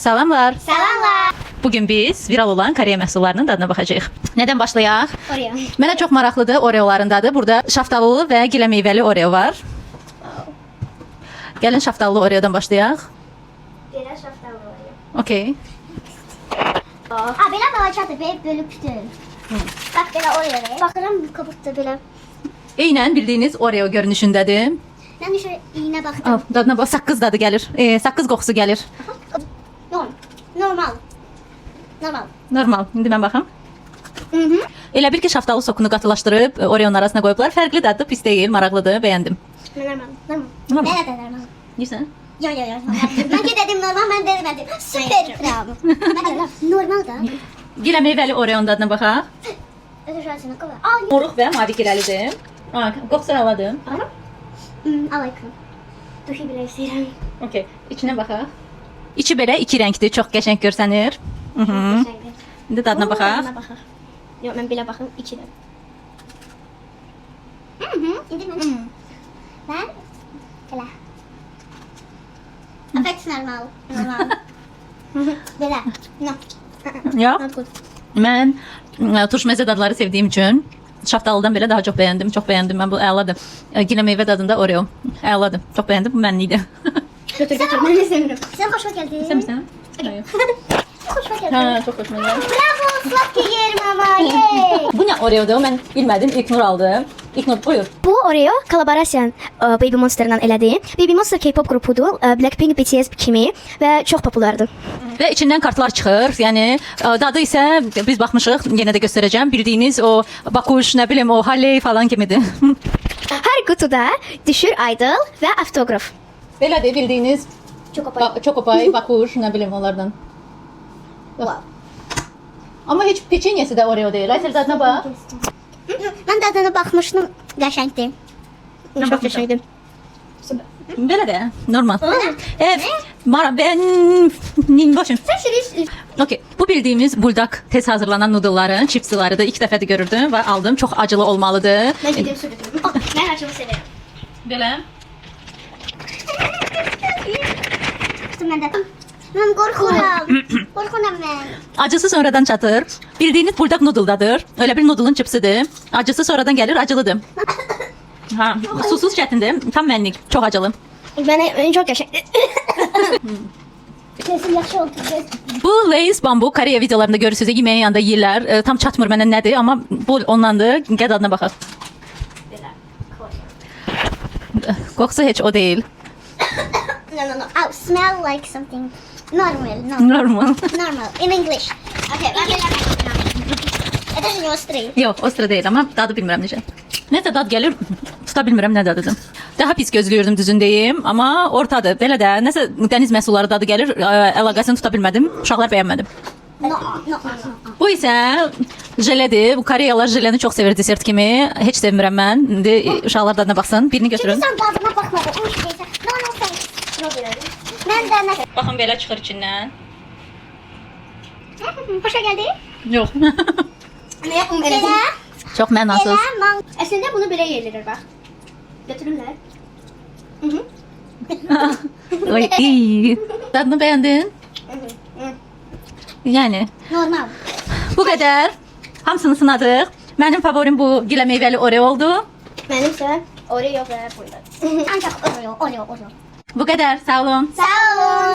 Salamlar. Salamlar. Bugün biz viral olan Koreya məhsullarının dadına baxacağıq. Nədən başlayaq? Oreo. Mənə çox maraqlıdır Oreoların dadı. Burada şaftalılı və gilə meyvəli Oreo var. Gəlin şaftalılı Oreodan başlayaq. Belə şaftalı Oreo. Okey. Belə balacadır, belə bölübdür. Bax, belə Oreo. Baxıram, qabıqda belə. Eynən bildiyiniz Oreo görünüşündədir. Mən şöyle iğnə Al, baxdım. dadına bax, saqqız dadı gəlir. Saqqız qoxusu gəlir. Normal. Normal. Normal. İndi mən baxım. Mhm. Elə bil ki, şaftalı sokunu qatılaşdırıb Oreo'nun arasına qoyublar. Fərqli daddır, pis deyil, maraqlıdır, bəyəndim. Normal. Normal. Normal. Belə də normal. Yeyirsən? Yo. Mən ki dedim normal, mən dedim. Süper krem. Normal da. Gilə meyvəli Oreo'nun dadına baxaq. Özür şahsına qaba. Al. Moruq və mavi girəlidir. Qoxusu aladım. Alaykum. Duşu belə istəyirəm. Okey. İçinə baxaq. İçi belə iki rəngdir, çox qəşəng görsənir. İndi dadına baxaq. Yo, mən belə baxım, içirəm. İndi mən. Mən belə. Affect normal. Normal. Belə. No. Ya, Not good. mən turş məzə dadları sevdiyim üçün şaftalıdan belə daha çox bəyəndim. Çox bəyəndim. Mən bu əladır. Gilə meyvə dadında Oreo. Əladır. Çox bəyəndim. Bu mənli idi. Götür, mən istəmirəm. Sən xoşuma gəldin. İstəmirsən? Xoşuma gəldin. Ha, çox xoşuma gəldi. Bravo, sladki yerim ama. Yay. Bu nə Oreo'dur? Mən bilmədim. İlknur aldı. İlknur buyur. Bu Oreo kolaborasiya Baby Monster'dan elədi. Baby Monster K-pop qrupudur. Blackpink, BTS kimi və çox populyardır. Və içindən kartlar çıxır. Yəni dadı isə biz baxmışıq. Yenə də göstərəcəm. Bildiyiniz o Bakuş, nə bilim o Halley falan kimidir. Hər qutuda düşür idol və avtoqraf. Belədir bildiyiniz Çokopay, Bakuş, nə bilim onlardan. Wow. Amma heç peçenyesi də Oreo deyil. Aysel dadına bax. Mən dadına baxmışdım, qəşəngdir. Nə Çox baxmışam? qəşəngdir. Belə də normal. Ben başım. Sən şirin. Okey. Bu bildiyimiz buldak tez hazırlanan noodleların chipsları da ilk dəfədir görürdüm və aldım. Çox acılı olmalıdır. Mən gedim su götürüm. Mən acımı sevirəm. Belə. Mən də. Mən qorxuram. Qorxuram mən. Acısı sonradan çatır. Bildiyiniz buldak noodle'dadır. Öyle bir noodle'ın chipsidir. Acısı sonradan gəlir, acılıdır. Ha, susuz çətindir. Tam mənlik. Çox acılı. Mənə çox qəşəngdir. Sesim yaxşı oldu. Bu Lay's bambu Koreya videolarında görürsünüz. Yeməyin yanında yeyirlər. Tam çatmır mənə nədir, amma bu ondandır. Gəl dadına baxaq. Qoxusu heç o deyil. No. Oh, smell like something normal. No. Normal. Normal. In English. Okay, ben belə baxıram. It is straight. Yox, o sıra deyil, amma dadı bilmirəm necə. Nəsə dad gəlir, tuta bilmirəm nə dadıdır. Daha pis gözləyirdim düzün deyim, amma ortadır. Belə də nəsə dəniz məhsulları dadı gəlir, əlaqəsini tuta bilmədim. Uşaqlar bəyənmədim. No. Bu isə jeledir. Bu Koreyalılar jeleni çox sevir desert kimi. Heç sevmirəm mən. İndi uşaqlar dadına baxsın. Birini Çünki götürün. sən dadına baxmadın. O şeysə. No, thanks. No, mən də nə? Baxın belə çıxır içindən. Xoşa gəldi? Yox. Nə yapım belə? Çox mənasız. Belə man. Əslində bunu belə yeyirlər bax. Götürürlər. Oy, iyi. Dadını bəyəndin? Yəni Normal. bu qədər. Hamısını sınadıq. Mənim favorim bu gilə meyvəli Oreo oldu. Mənimsə Oreo və buyurun. Ancaq Oreo. Bu qədər. Sağ olun. Sağ olun.